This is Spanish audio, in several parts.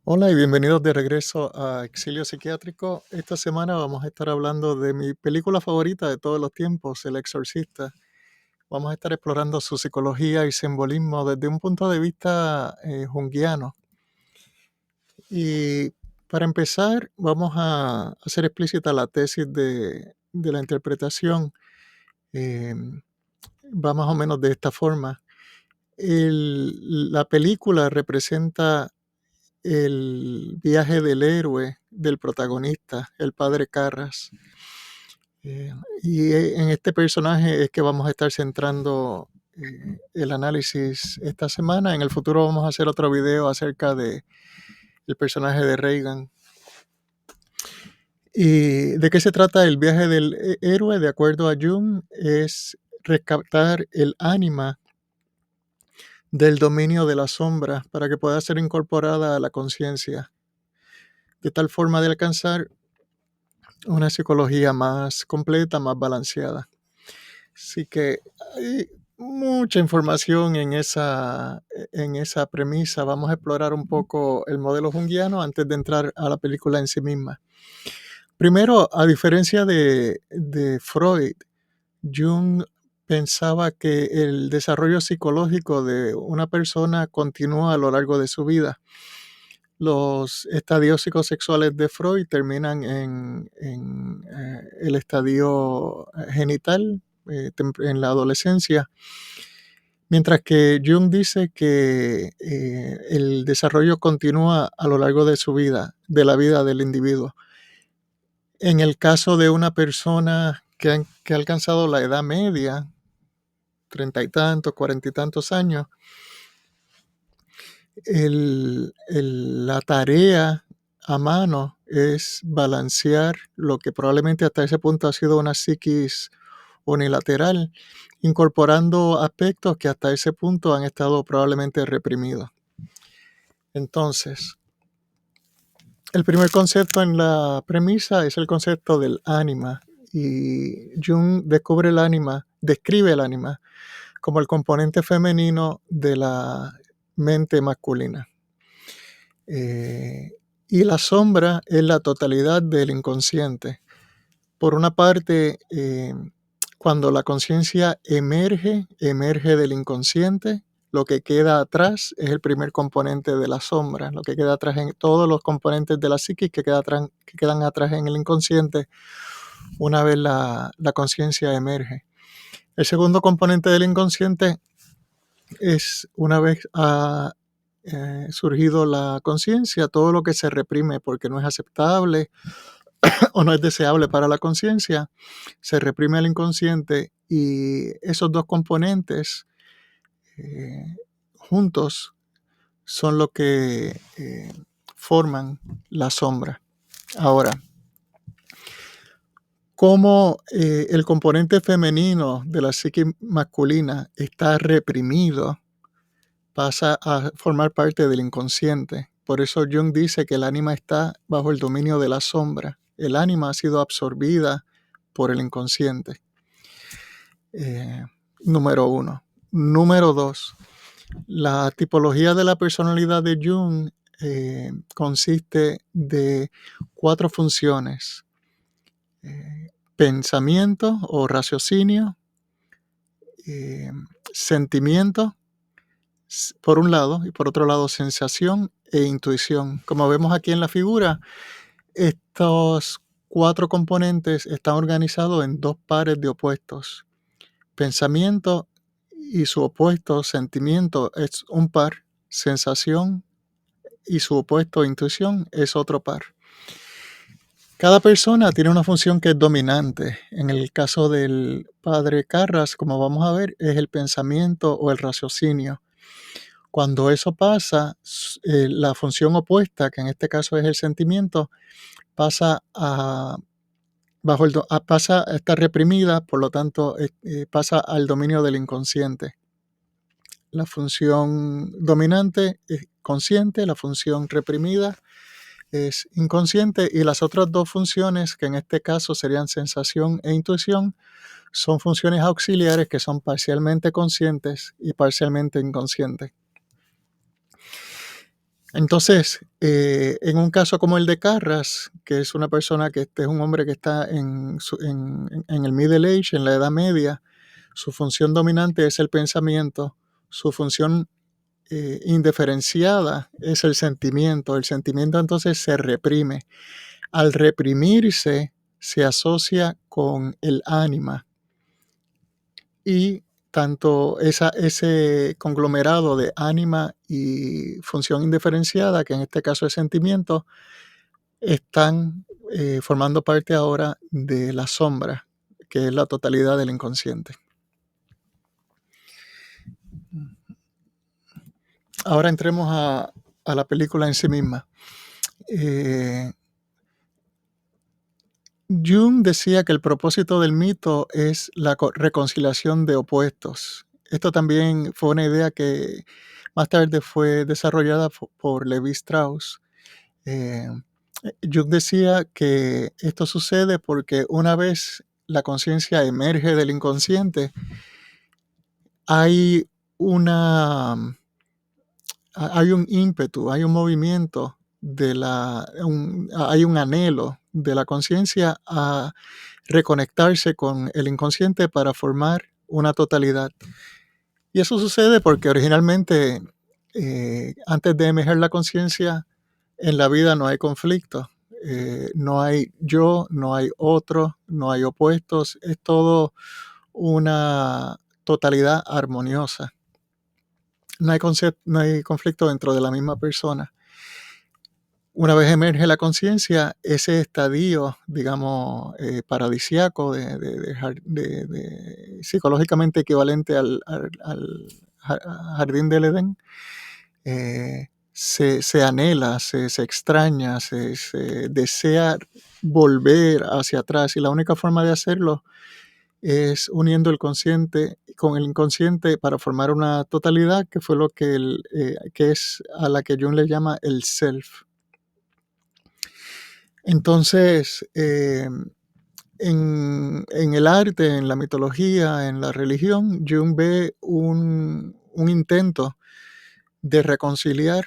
Hola y bienvenidos de regreso a Exilio Psiquiátrico. Esta semana vamos a estar hablando de mi película favorita de todos los tiempos, El Exorcista. Vamos a estar explorando su psicología y simbolismo desde un punto de vista junguiano. Y para empezar, vamos a hacer explícita la tesis de la interpretación. Eh, Va más o menos de esta forma. La película representa el viaje del héroe, del protagonista, el padre Carras. Eh, en este personaje es que vamos a estar centrando el análisis esta semana. En el futuro vamos a hacer otro video acerca de el personaje de Reagan. ¿Y de qué se trata el viaje del héroe? De acuerdo a Jung, es rescatar el ánima del dominio de la sombra para que pueda ser incorporada a la conciencia, de tal forma de alcanzar una psicología más completa, más balanceada. Así que hay mucha información en esa premisa. Vamos a explorar un poco el modelo junguiano antes de entrar a la película en sí misma. Primero, a diferencia de Freud, Jung pensaba que el desarrollo psicológico de una persona continúa a lo largo de su vida. Los estadios psicosexuales de Freud terminan en el estadio genital, en la adolescencia, mientras que Jung dice que el desarrollo continúa a lo largo de su vida, de la vida del individuo. En el caso de una persona que ha alcanzado la edad media, 30 y tantos, 40 y tantos años, la tarea a mano es balancear lo que probablemente hasta ese punto ha sido una psiquis unilateral, incorporando aspectos que hasta ese punto han estado probablemente reprimidos. Entonces, el primer concepto en la premisa es el concepto del ánima, y Jung describe el ánima como el componente femenino de la mente masculina. Y la sombra es la totalidad del inconsciente. Por una parte, cuando la conciencia emerge del inconsciente, lo que queda atrás es el primer componente de la sombra, lo que queda atrás en todos los componentes de la psiquis que quedan atrás en el inconsciente una vez la conciencia emerge. El segundo componente del inconsciente es, una vez surgido la conciencia, todo lo que se reprime porque no es aceptable o no es deseable para la conciencia, se reprime al inconsciente, y esos dos componentes juntos son lo que forman la sombra. Ahora, cómo el componente femenino de la psique masculina está reprimido, pasa a formar parte del inconsciente. Por eso Jung dice que el ánima está bajo el dominio de la sombra. El ánima ha sido absorbida por el inconsciente. Número uno. Número dos, la tipología de la personalidad de Jung consiste de 4 funciones: pensamiento o raciocinio, sentimiento, por un lado, y por otro lado sensación e intuición. Como vemos aquí en la figura, estos 4 componentes están organizados en 2 pares de opuestos. Pensamiento y su opuesto, sentimiento, es un par. Sensación y su opuesto, intuición, es otro par. Cada persona tiene una función que es dominante. En el caso del padre Carras, como vamos a ver, es el pensamiento o el raciocinio. Cuando eso pasa, la función opuesta, que en este caso es el sentimiento, pasa a estar reprimida, por lo tanto pasa al dominio del inconsciente. La función dominante es consciente, la función reprimida es inconsciente, y las otras 2 funciones, que en este caso serían sensación e intuición, son funciones auxiliares que son parcialmente conscientes y parcialmente inconscientes. Entonces, en un caso como el de Carras, que es una persona que es un hombre que está en el middle age, en la edad media, su función dominante es el pensamiento, su función indiferenciada es el sentimiento. El sentimiento entonces se reprime. Al reprimirse, se asocia con el ánima y tanto ese conglomerado de ánima y función indiferenciada, que en este caso es sentimiento, están formando parte ahora de la sombra, que es la totalidad del inconsciente. Ahora entremos a la película en sí misma. Jung decía que el propósito del mito es la reconciliación de opuestos. Esto también fue una idea que más tarde fue desarrollada por Levi Strauss. Eh, Jung decía que esto sucede porque una vez la conciencia emerge del inconsciente, hay una hay un ímpetu, hay un movimiento hay un anhelo de la conciencia a reconectarse con el inconsciente para formar una totalidad. Y eso sucede porque originalmente, antes de emerger la conciencia, en la vida no hay conflicto, no hay yo, no hay otro, no hay opuestos, es todo una totalidad armoniosa. No hay conflicto dentro de la misma persona. Una vez emerge la conciencia, ese estadio, digamos, paradisiaco, psicológicamente equivalente al jardín del Edén, se anhela, se extraña, se desea volver hacia atrás. Y la única forma de hacerlo es uniendo el consciente con el inconsciente para formar una totalidad, que fue que es a la que Jung le llama el self. Entonces, en el arte, en la mitología, en la religión, Jung ve un intento de reconciliar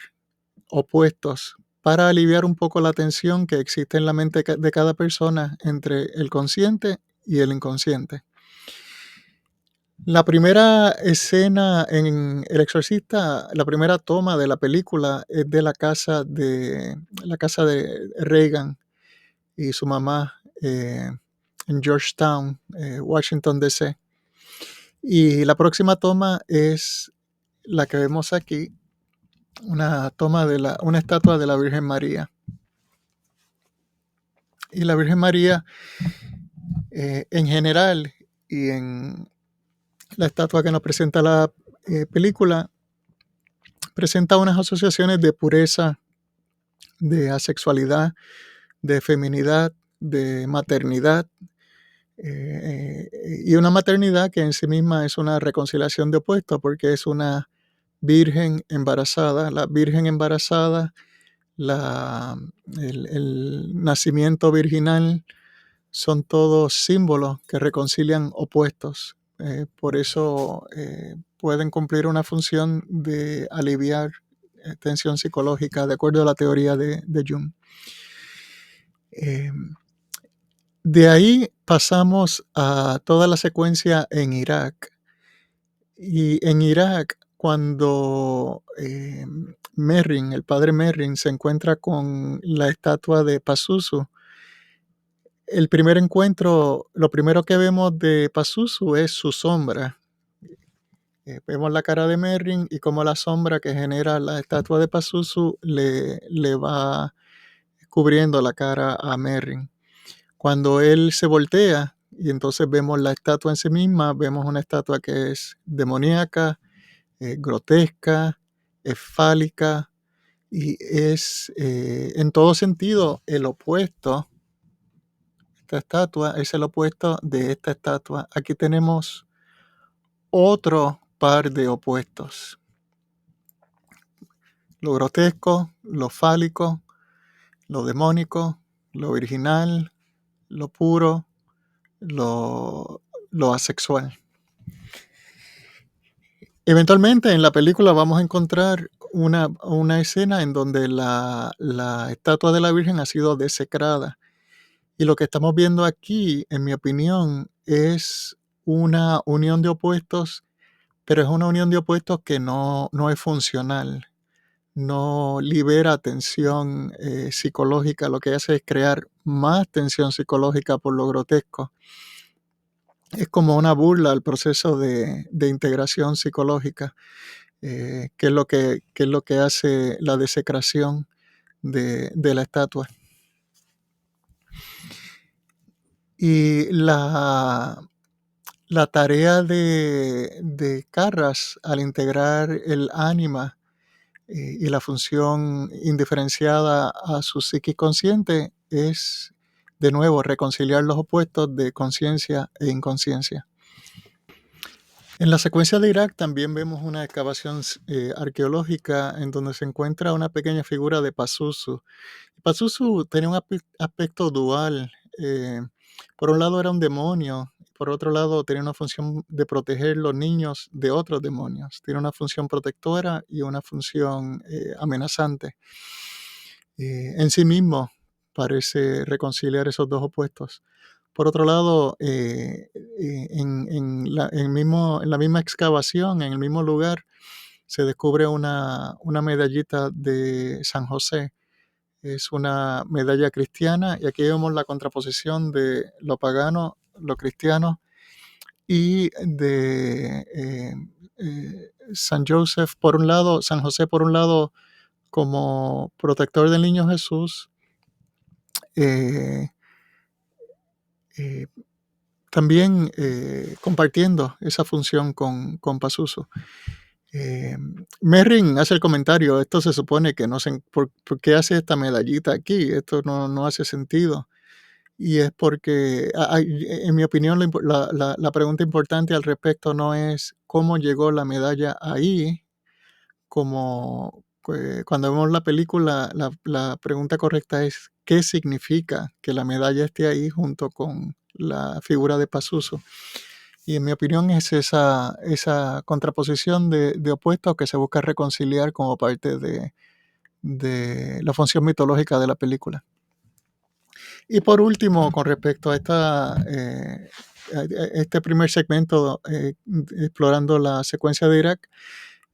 opuestos para aliviar un poco la tensión que existe en la mente de cada persona entre el consciente y el inconsciente. La primera escena en El Exorcista, la primera toma de la película es de la casa de Reagan y su mamá en Georgetown, Washington, D.C. Y la próxima toma es la que vemos aquí, una toma una estatua de la Virgen María. Y la Virgen María, en general, y en la estatua que nos presenta la película, presenta unas asociaciones de pureza, de asexualidad, de feminidad, de maternidad, y una maternidad que en sí misma es una reconciliación de opuestos, porque es una virgen embarazada. La virgen embarazada, el nacimiento virginal, son todos símbolos que reconcilian opuestos. Por eso pueden cumplir una función de aliviar tensión psicológica, de acuerdo a la teoría de Jung. De ahí pasamos a toda la secuencia en Irak. Y en Irak, cuando Merrin, el padre Merrin, se encuentra con la estatua de Pazuzu, el primer encuentro, lo primero que vemos de Pazuzu es su sombra. Vemos la cara de Merrin y cómo la sombra que genera la estatua de Pazuzu le va cubriendo la cara a Merrin. Cuando él se voltea y entonces vemos la estatua en sí misma, vemos una estatua que es demoníaca, grotesca, es fálica y es en todo sentido el opuesto. Esta estatua es el opuesto de esta estatua. Aquí tenemos otro par de opuestos. Lo grotesco, lo fálico, lo demónico, lo virginal, lo puro, lo asexual. Eventualmente en la película vamos a encontrar una escena en donde la estatua de la Virgen ha sido desecrada. Y lo que estamos viendo aquí, en mi opinión, es una unión de opuestos, pero es una unión de opuestos que no es funcional, no libera tensión psicológica, lo que hace es crear más tensión psicológica por lo grotesco. Es como una burla al proceso de integración psicológica, que es lo que hace la desecración de la estatua. Y la tarea de Carras al integrar el ánima y la función indiferenciada a su psique consciente es, de nuevo, reconciliar los opuestos de conciencia e inconsciencia. En la secuencia de Irak también vemos una excavación arqueológica en donde se encuentra una pequeña figura de Pazuzu. Pazuzu tenía un aspecto dual. Por un lado era un demonio, por otro lado tenía una función de proteger los niños de otros demonios. Tiene una función protectora y una función amenazante. En sí mismo parece reconciliar esos dos opuestos. Por otro lado, en la misma excavación, en el mismo lugar, se descubre una medallita de San José. Es una medalla cristiana y aquí vemos la contraposición de lo pagano, lo cristiano y de San Joseph por un lado, San José por un lado como protector del niño Jesús, eh, eh, también compartiendo esa función con Pazuzu. Merrin hace el comentario, esto se supone que no sé, ¿por qué hace esta medallita aquí? Esto no hace sentido. Y es porque, en mi opinión, la pregunta importante al respecto no es cómo llegó la medalla ahí, como cuando vemos la película, la pregunta correcta es qué significa que la medalla esté ahí junto con la figura de Pazuzu. Y en mi opinión es esa contraposición de opuestos que se busca reconciliar como parte de la función mitológica de la película. Y por último, con respecto a este primer segmento explorando la secuencia de Irak,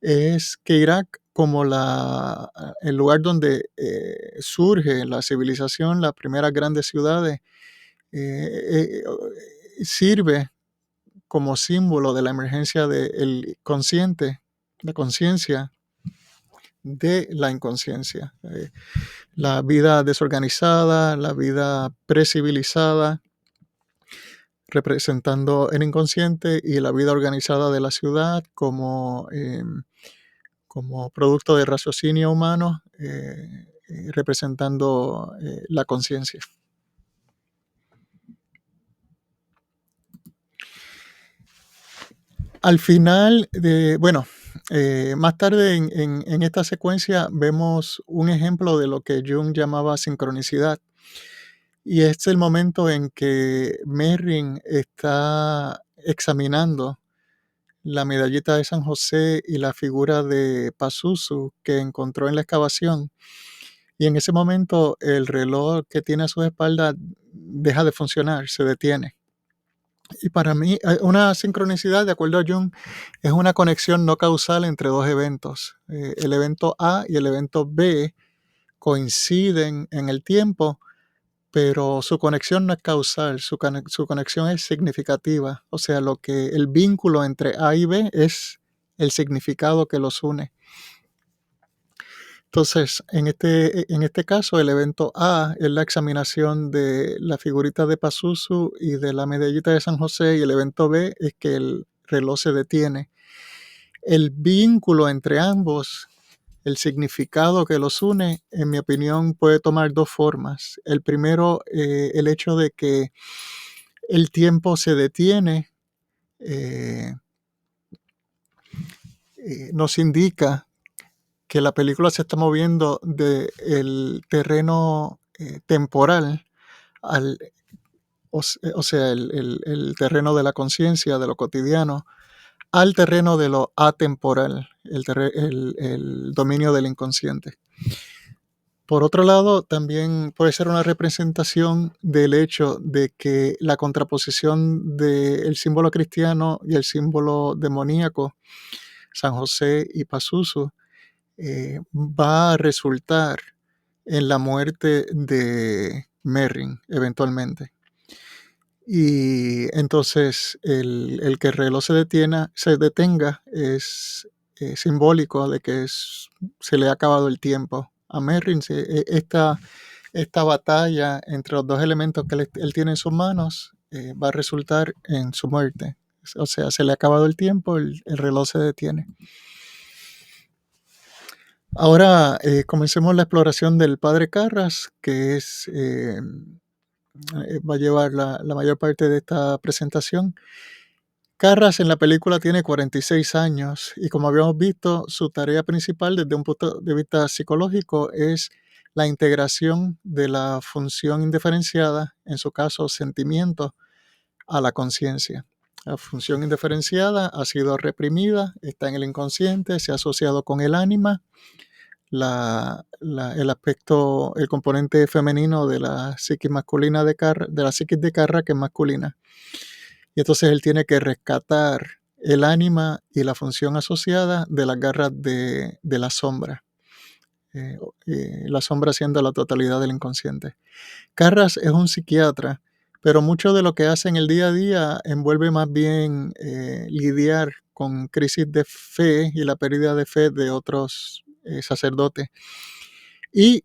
es que Irak, como el lugar donde surge la civilización, las primeras grandes ciudades, sirve como símbolo de la emergencia del consciente, la conciencia de la inconsciencia. La vida desorganizada, la vida precivilizada, representando el inconsciente, y la vida organizada de la ciudad como producto de raciocinio humano, representando la conciencia. Al final, más tarde en esta secuencia vemos un ejemplo de lo que Jung llamaba sincronicidad. Y es el momento en que Merrin está examinando la medallita de San José y la figura de Pazuzu que encontró en la excavación. Y en ese momento el reloj que tiene a su espalda deja de funcionar, se detiene. Y para mí, una sincronicidad, de acuerdo a Jung, es una conexión no causal entre dos eventos. El evento A y el evento B coinciden en el tiempo, pero su conexión no es causal, su conexión es significativa. O sea, el vínculo entre A y B es el significado que los une. Entonces, en este caso, el evento A es la examinación de la figurita de Pazuzu y de la medallita de San José, y el evento B es que el reloj se detiene. El vínculo entre ambos, el significado que los une, en mi opinión, puede tomar dos formas. El primero, el hecho de que el tiempo se detiene, nos indica que la película se está moviendo del terreno temporal o sea, el terreno de la conciencia, de lo cotidiano, al terreno de lo atemporal, el dominio del inconsciente. Por otro lado, también puede ser una representación del hecho de que la contraposición del símbolo cristiano y el símbolo demoníaco, San José y Pazuzu, va a resultar en la muerte de Merrin eventualmente. Y entonces el que el reloj se detenga es simbólico de que se le ha acabado el tiempo a Merrin. Esta batalla entre los dos elementos que él tiene en sus manos va a resultar en su muerte. O sea, se le ha acabado el tiempo, el reloj se detiene. Ahora comencemos la exploración del padre Carras, que va a llevar la mayor parte de esta presentación. Carras en la película tiene 46 años y, como habíamos visto, su tarea principal desde un punto de vista psicológico es la integración de la función indiferenciada, en su caso sentimiento, a la conciencia. La función indiferenciada ha sido reprimida, está en el inconsciente, se ha asociado con el ánima, el componente femenino de la psiquis masculina de la psiquis de Carras, que es masculina. Y entonces él tiene que rescatar el ánima y la función asociada de las garras de la sombra. La sombra siendo la totalidad del inconsciente. Carras es un psiquiatra, pero mucho de lo que hace en el día a día envuelve más bien lidiar con crisis de fe y la pérdida de fe de otros sacerdotes. Y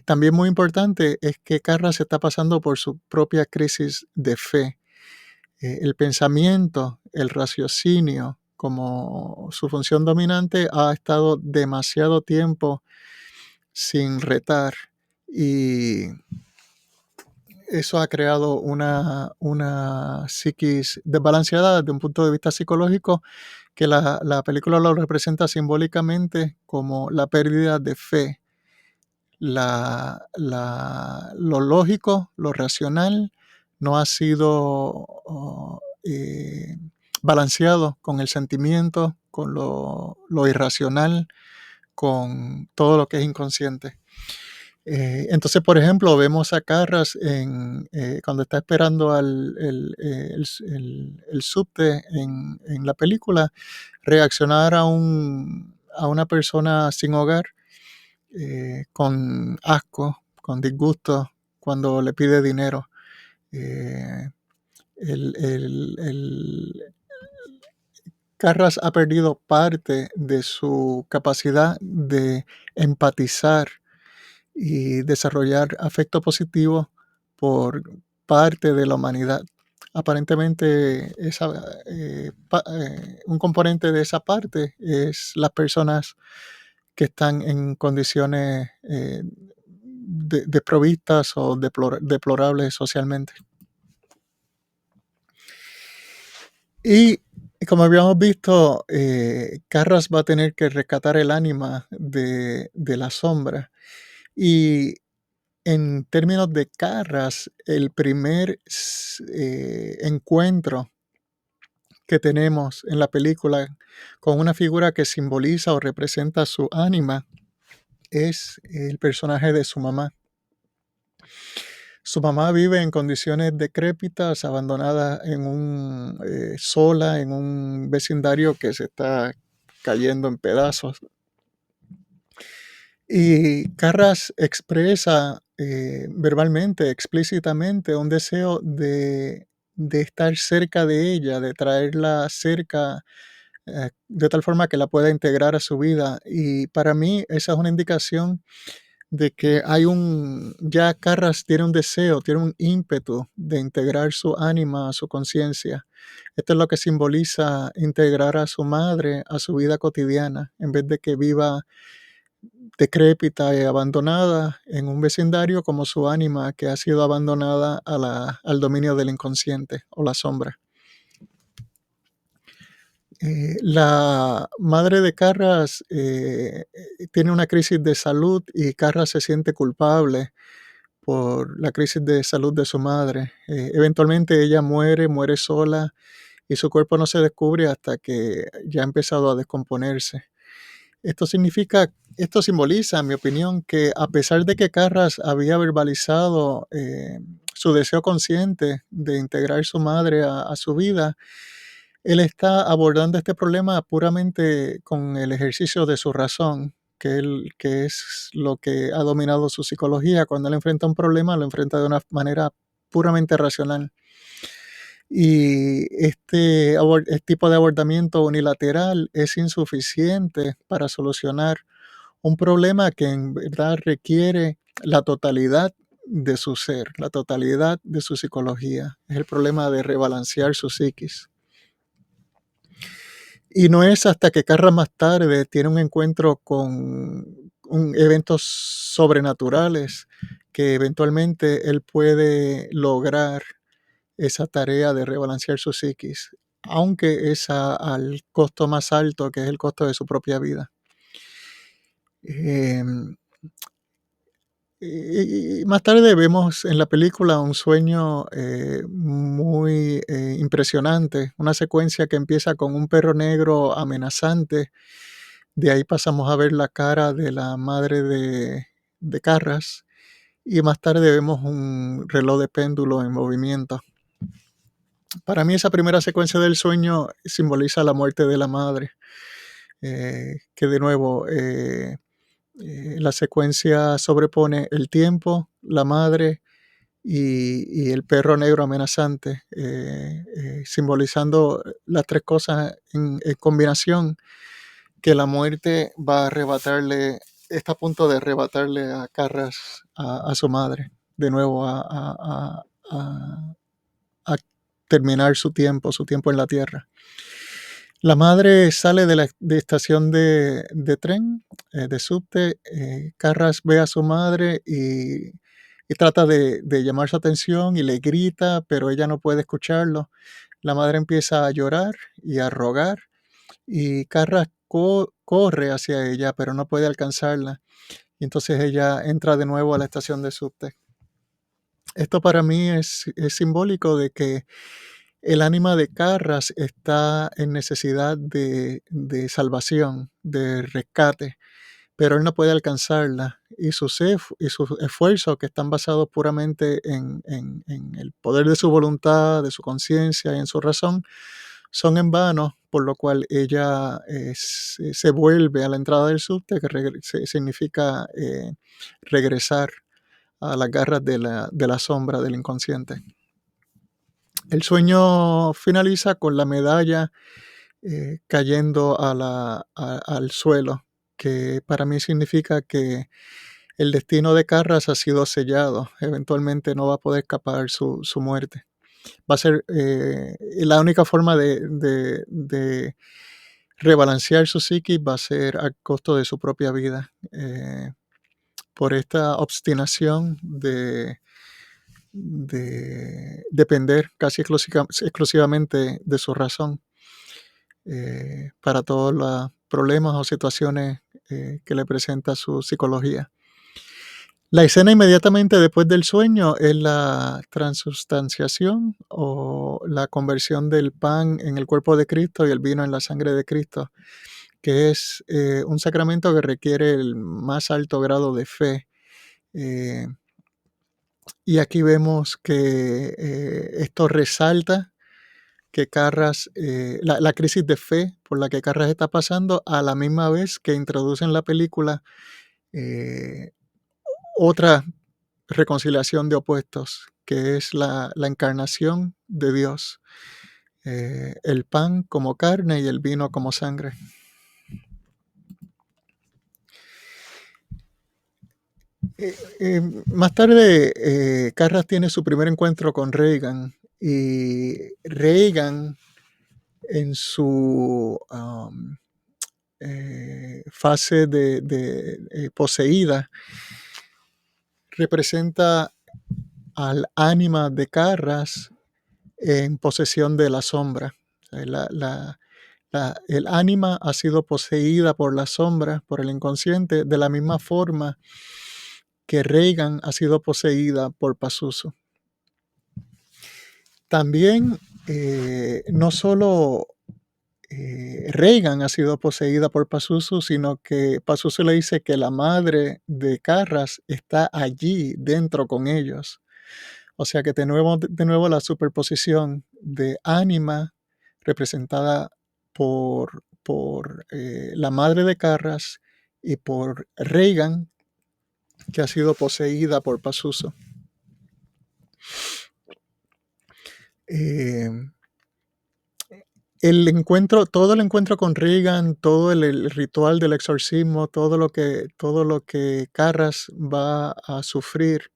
también muy importante es que Carras está pasando por su propia crisis de fe. El pensamiento, el raciocinio, como su función dominante, ha estado demasiado tiempo sin retar y eso ha creado una psiquis desbalanceada desde un punto de vista psicológico que la película lo representa simbólicamente como la pérdida de fe. Lo lógico, lo racional, no ha sido balanceado con el sentimiento, con lo irracional, con todo lo que es inconsciente. Entonces, por ejemplo, vemos a Carras cuando está esperando el subte en la película, reaccionar a una persona sin hogar con asco, con disgusto, cuando le pide dinero. Carras ha perdido parte de su capacidad de empatizar y desarrollar afecto positivo por parte de la humanidad. Aparentemente, un componente de esa parte es las personas que están en condiciones desprovistas o deplorables socialmente. Y como habíamos visto, Carras va a tener que rescatar el ánima de la sombra. Y en términos de Carras, el primer encuentro que tenemos en la película con una figura que simboliza o representa su ánima es el personaje de su mamá. Su mamá vive en condiciones decrépitas, abandonada sola en un vecindario que se está cayendo en pedazos. Y Carras expresa verbalmente, explícitamente, un deseo de estar cerca de ella, de traerla cerca, de tal forma que la pueda integrar a su vida. Y para mí esa es una indicación de que ya Carras tiene un deseo, tiene un ímpetu de integrar su ánima a su conciencia. Esto es lo que simboliza integrar a su madre a su vida cotidiana, en vez de que viva decrépita y abandonada en un vecindario como su ánima que ha sido abandonada al dominio del inconsciente o la sombra. La madre de Carras tiene una crisis de salud y Carras se siente culpable por la crisis de salud de su madre. Eventualmente ella muere sola y su cuerpo no se descubre hasta que ya ha empezado a descomponerse. Esto simboliza, en mi opinión, que a pesar de que Carras había verbalizado su deseo consciente de integrar su madre a su vida, él está abordando este problema puramente con el ejercicio de su razón, que es lo que ha dominado su psicología. Cuando él enfrenta un problema, lo enfrenta de una manera puramente racional. Y este tipo de abordamiento unilateral es insuficiente para solucionar un problema que en verdad requiere la totalidad de su ser, la totalidad de su psicología. Es el problema de rebalancear su psiquis. Y no es hasta que Carras más tarde tiene un encuentro con eventos sobrenaturales que eventualmente él puede lograr esa tarea de rebalancear su psiquis, aunque es al costo más alto, que es el costo de su propia vida. Y más tarde vemos en la película un sueño muy impresionante, una secuencia que empieza con un perro negro amenazante. De ahí pasamos a ver la cara de la madre de Carras y más tarde vemos un reloj de péndulo en movimiento. Para mí esa primera secuencia del sueño simboliza la muerte de la madre, que de nuevo la secuencia sobrepone el tiempo, la madre y el perro negro amenazante, simbolizando las tres cosas en combinación, que la muerte va a arrebatarle, está a punto de arrebatarle a Carras a su madre, de nuevo a terminar su tiempo en la tierra. La madre sale de la estación de tren, de subte. Carras ve a su madre y trata de llamar su atención y le grita, pero ella no puede escucharlo. La madre empieza a llorar y a rogar y Carras corre hacia ella, pero no puede alcanzarla. Y entonces ella entra de nuevo a la estación de subte. Esto para mí es simbólico de que el ánima de Carras está en necesidad de salvación, de rescate, pero él no puede alcanzarla. Y sus esfuerzos, que están basados puramente en el poder de su voluntad, de su conciencia y en su razón, son en vano, por lo cual ella se vuelve a la entrada del subte, que significa regresar a las garras de la sombra del inconsciente. El sueño finaliza con la medalla cayendo al suelo, que para mí significa que el destino de Carras ha sido sellado. Eventualmente no va a poder escapar su muerte. Va a ser la única forma de rebalancear su psiquis, va a ser a costo de su propia vida, por esta obstinación de depender casi exclusivamente de su razón para todos los problemas o situaciones que le presenta su psicología. La escena inmediatamente después del sueño es la transubstanciación o la conversión del pan en el cuerpo de Cristo y el vino en la sangre de Cristo, que es un sacramento que requiere el más alto grado de fe. Y aquí vemos que esto resalta que Carras, la crisis de fe por la que Carras está pasando, a la misma vez que introduce en la película otra reconciliación de opuestos, que es la encarnación de Dios, el pan como carne y el vino como sangre. Más tarde, Carras tiene su primer encuentro con Reagan, y Reagan en su fase de poseída representa al ánima de Carras en posesión de la sombra. El ánima ha sido poseída por la sombra, por el inconsciente, de la misma forma que Reagan ha sido poseída por Pazuzu. También no solo Reagan ha sido poseída por Pazuzu, sino que Pazuzu le dice que la madre de Carras está allí dentro con ellos. O sea que de nuevo la superposición de Ánima representada por la madre de Carras y por Reagan, que ha sido poseída por Pazuzu. Eh, todo el encuentro con Reagan, todo el ritual del exorcismo, todo lo que Carras va a sufrir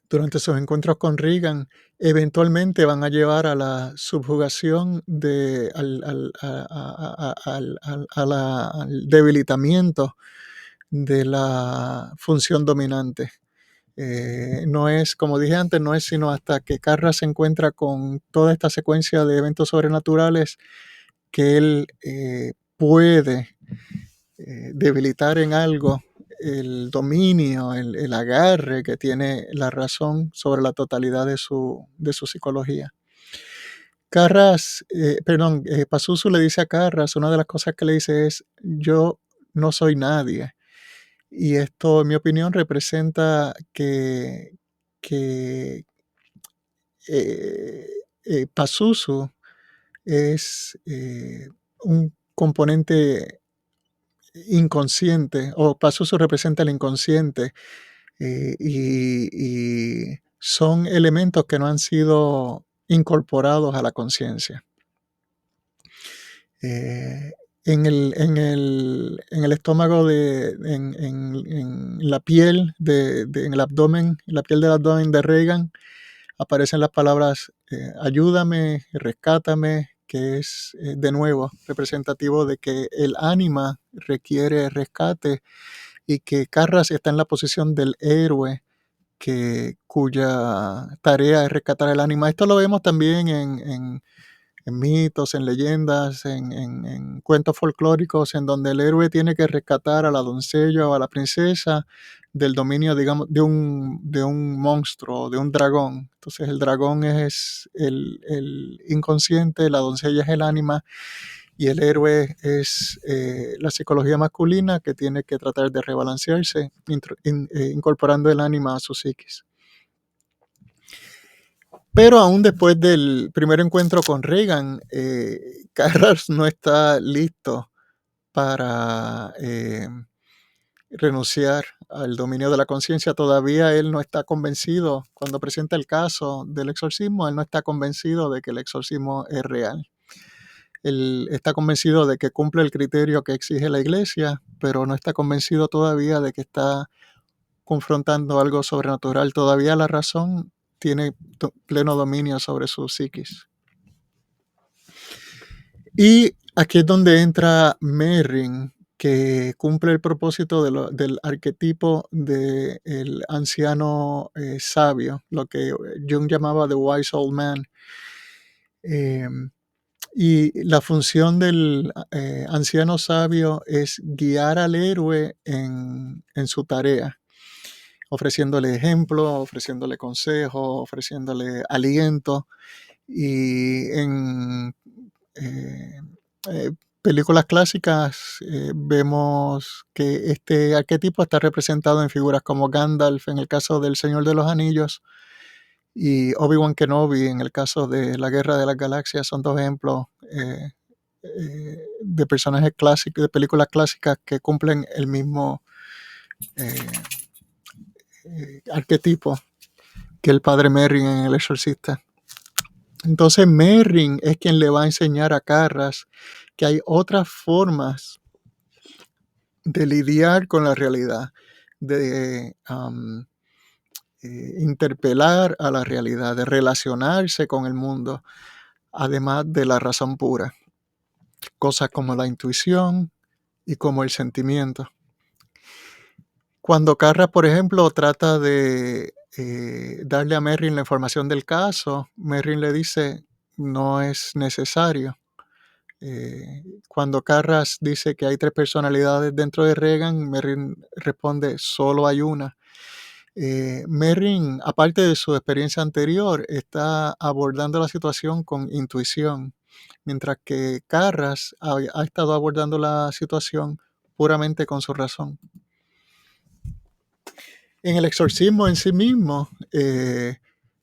durante sus encuentros con Reagan, eventualmente van a llevar a la subjugación al debilitamiento de la función dominante. No es, como dije antes, no es sino hasta que Carras se encuentra con toda esta secuencia de eventos sobrenaturales que él puede debilitar en algo el dominio, el agarre que tiene la razón sobre la totalidad de su psicología. Pazuzu le dice a Carras, una de las cosas que le dice es: yo no soy nadie. Y esto, en mi opinión, representa que Pazuzu es un componente inconsciente, o Pazuzu representa el inconsciente, y son elementos que no han sido incorporados a la conciencia. En el estómago, en la piel, en el abdomen, en la piel del abdomen de Reagan, aparecen las palabras ayúdame, rescátame, que es de nuevo representativo de que el ánima requiere rescate y que Carras está en la posición del héroe cuya tarea es rescatar el ánima. Esto lo vemos también en mitos, en leyendas, en cuentos folclóricos, en donde el héroe tiene que rescatar a la doncella o a la princesa del dominio, digamos, de un monstruo, de un dragón. Entonces el dragón es el inconsciente, la doncella es el ánima y el héroe es la psicología masculina, que tiene que tratar de rebalancearse, incorporando el ánima a su psiquis. Pero aún después del primer encuentro con Reagan, Carras no está listo para renunciar al dominio de la conciencia. Todavía él no está convencido, cuando presenta el caso del exorcismo, él no está convencido de que el exorcismo es real. Él está convencido de que cumple el criterio que exige la iglesia, pero no está convencido todavía de que está confrontando algo sobrenatural. Todavía la razón tiene pleno dominio sobre su psiquis. Y aquí es donde entra Merrin, que cumple el propósito del arquetipo del anciano sabio, lo que Jung llamaba the wise old man. Y la función del anciano sabio es guiar al héroe en su tarea, ofreciéndole ejemplo, ofreciéndole consejo, ofreciéndole aliento. Y en películas clásicas vemos que este arquetipo está representado en figuras como Gandalf en el caso del Señor de los Anillos y Obi-Wan Kenobi en el caso de la Guerra de las Galaxias. Son dos ejemplos de personajes clásicos, de películas clásicas que cumplen el mismo arquetipo que el padre Merrin en El Exorcista. Entonces Merrin es quien le va a enseñar a Carras que hay otras formas de lidiar con la realidad, de interpelar a la realidad, de relacionarse con el mundo, además de la razón pura. Cosas como la intuición y como el sentimiento. Cuando Carras, por ejemplo, trata de darle a Merrin la información del caso, Merrin le dice no es necesario. Cuando Carras dice que hay 3 personalidades dentro de Reagan, Merrin responde solo hay una. Merrin, aparte de su experiencia anterior, está abordando la situación con intuición, mientras que Carras ha estado abordando la situación puramente con su razón. En el exorcismo en sí mismo,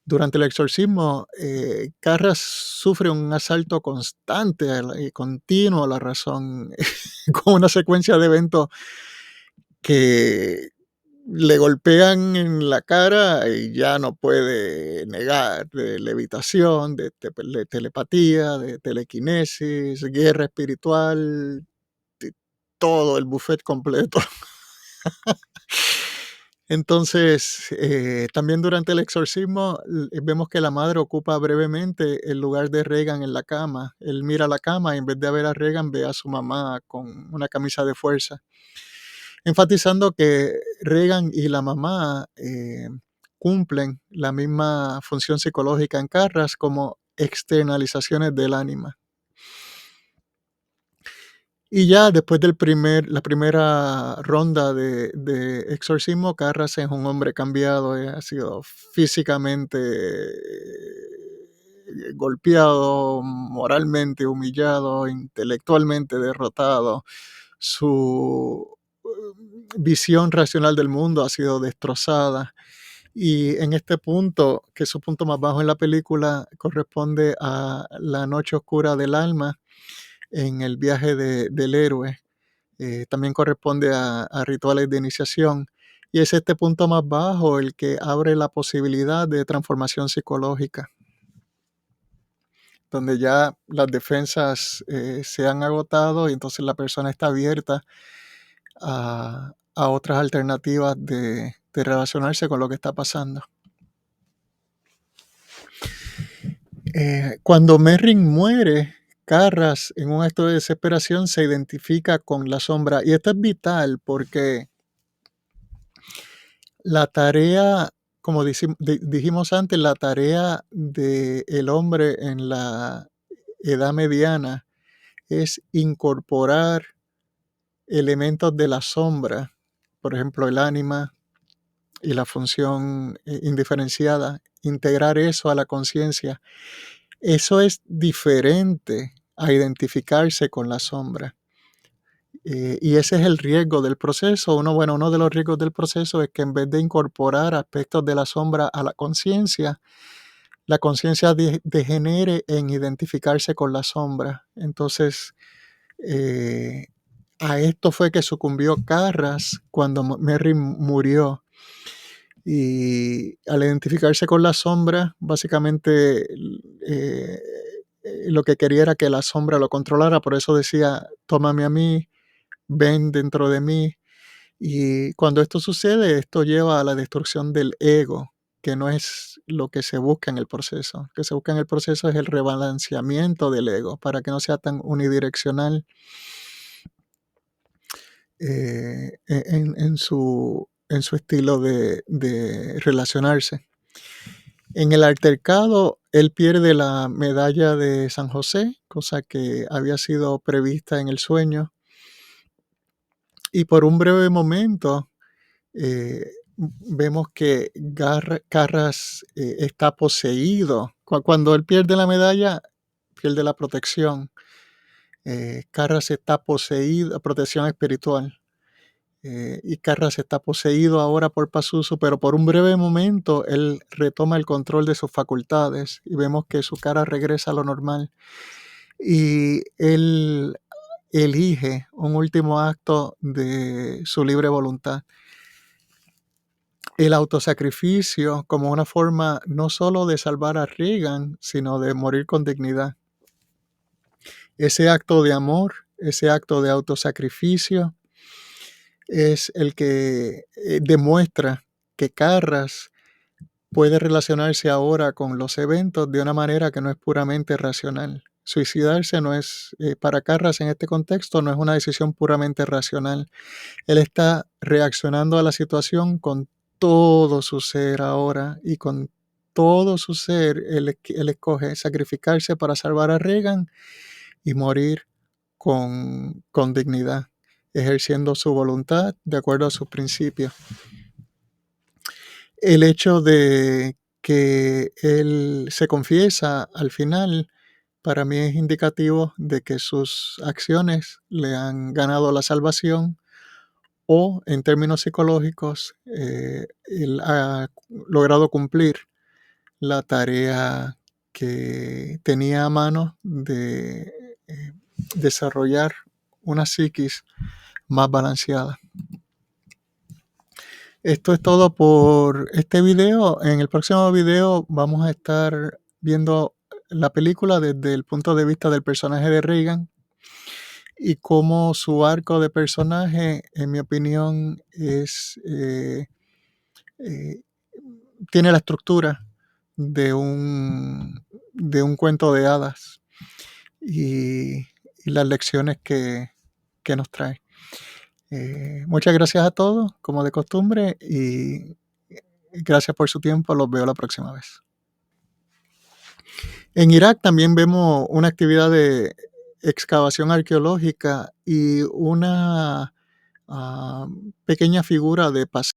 durante el exorcismo, Carras sufre un asalto constante y continuo a la razón, con una secuencia de eventos que le golpean en la cara y ya no puede negar, de levitación, de telepatía, de telequinesis, guerra espiritual, todo el buffet completo. Entonces, también durante el exorcismo vemos que la madre ocupa brevemente el lugar de Regan en la cama. Él mira la cama y en vez de ver a Regan ve a su mamá con una camisa de fuerza, enfatizando que Regan y la mamá cumplen la misma función psicológica en Carras como externalizaciones del ánima. Y ya después la primera ronda de exorcismo, Carras es un hombre cambiado, ha sido físicamente golpeado, moralmente humillado, intelectualmente derrotado. Su visión racional del mundo ha sido destrozada. Y en este punto, que es su punto más bajo en la película, corresponde a la noche oscura del alma en el viaje del héroe. También corresponde a rituales de iniciación. Y es este punto más bajo el que abre la posibilidad de transformación psicológica, donde ya las defensas se han agotado y entonces la persona está abierta a otras alternativas de relacionarse con lo que está pasando. Cuando Merrin muere, Carras, en un acto de desesperación, se identifica con la sombra. Y esto es vital porque la tarea, como dijimos antes, la tarea del hombre en la edad mediana es incorporar elementos de la sombra, por ejemplo, el ánima y la función indiferenciada, integrar eso a la conciencia. Eso es diferente a identificarse con la sombra. Y ese es el riesgo del proceso. Uno de los riesgos del proceso es que en vez de incorporar aspectos de la sombra a la conciencia degenere en identificarse con la sombra. Entonces, a esto fue que sucumbió Carras cuando Merrin murió. Y al identificarse con la sombra, básicamente lo que quería era que la sombra lo controlara. Por eso decía, tómame a mí, ven dentro de mí. Y cuando esto sucede, esto lleva a la destrucción del ego, que no es lo que se busca en el proceso. Lo que se busca en el proceso es el rebalanceamiento del ego para que no sea tan unidireccional en su estilo de relacionarse. En el altercado, él pierde la medalla de San José, cosa que había sido prevista en el sueño. Y por un breve momento, vemos que Carras está poseído. Cuando él pierde la medalla, pierde la protección. Carras está poseído, protección espiritual. Y Carras está poseído ahora por Pazuzu, pero por un breve momento él retoma el control de sus facultades y vemos que su cara regresa a lo normal. Y él elige un último acto de su libre voluntad. El autosacrificio como una forma no solo de salvar a Regan, sino de morir con dignidad. Ese acto de amor, ese acto de autosacrificio, es el que demuestra que Carras puede relacionarse ahora con los eventos de una manera que no es puramente racional. Suicidarse no es, para Carras en este contexto, no es una decisión puramente racional. Él está reaccionando a la situación con todo su ser ahora y con todo su ser, él escoge sacrificarse para salvar a Regan y morir con dignidad, ejerciendo su voluntad de acuerdo a sus principios. El hecho de que él se confiesa al final, para mí es indicativo de que sus acciones le han ganado la salvación o, en términos psicológicos, él ha logrado cumplir la tarea que tenía a mano de desarrollar una psiquis más balanceada. Esto es todo por este video. En el próximo video vamos a estar viendo la película desde el punto de vista del personaje de Reagan y cómo su arco de personaje, en mi opinión, eh, tiene la estructura de un cuento de hadas y, y las lecciones que nos trae. Muchas gracias a todos, como de costumbre, y gracias por su tiempo. Los veo la próxima vez. En Irak también vemos una actividad de excavación arqueológica y una pequeña figura de